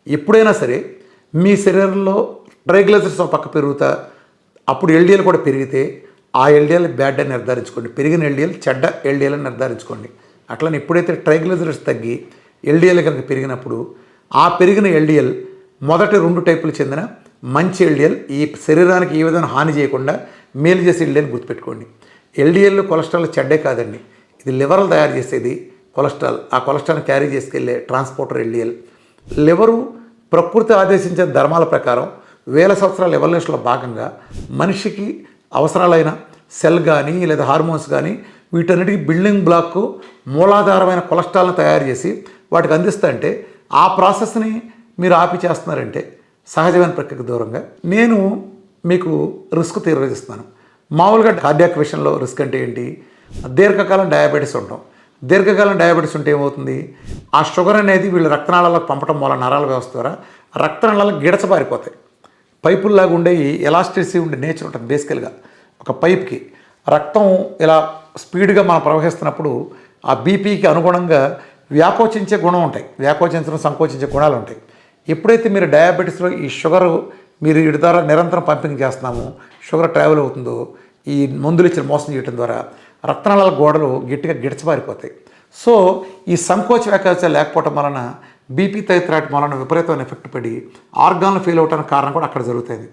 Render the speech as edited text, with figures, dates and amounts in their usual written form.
ఎప్పుడైనా సరే మీ శరీరంలో ట్రైగ్లిజరైడ్స్ ఒక పక్క పెరుగుతా అప్పుడు ఎల్డిఎల్ కూడా పెరిగితే ఆ ఎల్డిఎల్ బ్యాడ్ అని నిర్ధారించుకోండి, పెరిగిన ఎల్డిఎల్ చెడ్డ ఎల్డిఎల్ అని నిర్ధారించుకోండి. అట్లని ఎప్పుడైతే ట్రైగ్లిజరైడ్స్ తగ్గి ఎల్డిఎల్ కనుక పెరిగినప్పుడు ఆ పెరిగిన ఎల్డిఎల్ మొదటి 2 టైపులు చెందిన మంచి ఎల్డిఎల్, ఈ శరీరానికి ఏ విధంగా హాని చేయకుండా మేలు చేసే ఎల్డిఎల్ గుర్తుపెట్టుకోండి. ఎల్డిఎల్ కొలెస్ట్రాల్ చెడ్డే కాదండి, ఇది లివర్లు తయారు చేసేది కొలెస్ట్రాల్, ఆ కొలెస్ట్రాల్ని క్యారీ చేసుకెళ్లే ట్రాన్స్పోర్టర్ ఎల్డిఎల్. లివరు ప్రకృతి ఆదేశించే ధర్మాల ప్రకారం వేల సంవత్సరాల ఎవల్యూషన్లో భాగంగా మనిషికి అవసరాలైన సెల్ కానీ లేదా హార్మోన్స్ కానీ వీటన్నిటికీ బిల్డింగ్ బ్లాక్ మూలాధారమైన కొలెస్ట్రాల్ని తయారు చేసి వాటికి అందిస్తుంటే ఆ ప్రాసెస్ని మీరు ఆపి చేస్తున్నారంటే సహజమైన ప్రక్రియకు దూరంగా. నేను మీకు రిస్క్ తీర్చిస్తున్నాను. మామూలుగా కార్డియాక్ విషయంలో రిస్క్ అంటే ఏంటి? దీర్ఘకాలం డయాబెటీస్ ఉంటాం. దీర్ఘకాలం డయాబెటీస్ ఉంటే ఏమవుతుంది? ఆ షుగర్ అనేది వీళ్ళు రక్తనాళాలకు పంపడం వల్ల నరాల వ్యవస్థ ద్వారా రక్తనాళాలకు గిడచబారిపోతాయి. పైపుల్లాగా ఉండే ఎలాస్టిసిటీ ఉండే నేచర్ ఉంటుంది. బేసికల్గా ఒక పైప్కి రక్తం ఇలా స్పీడ్గా మనం ప్రవహిస్తున్నప్పుడు ఆ బీపీకి అనుగుణంగా వ్యాకోచించే గుణం ఉంటాయి, వ్యాకోచించడం సంకోచించే గుణాలు ఉంటాయి. ఎప్పుడైతే మీరు డయాబెటీస్లో ఈ షుగరు మీరు వీటి ద్వారా నిరంతరం పంపింగ్ చేస్తున్నామో షుగర్ ట్రావెల్ అవుతుందో ఈ మందులు ఇచ్చిన మోసం చేయడం ద్వారా రక్తనాళాల గోడలు గట్టిగా గిడచబారిపోతాయి. సో ఈ సంకోచ వ్యాకోచాలు లేకపోవటం వలన బీపీ తదితరాటి వలన విపరీతమైన ఎఫెక్ట్ పడి ఆర్గాన్లు ఫెయిల్ అవడానికి కారణం కూడా అక్కడ జరుగుతుంది.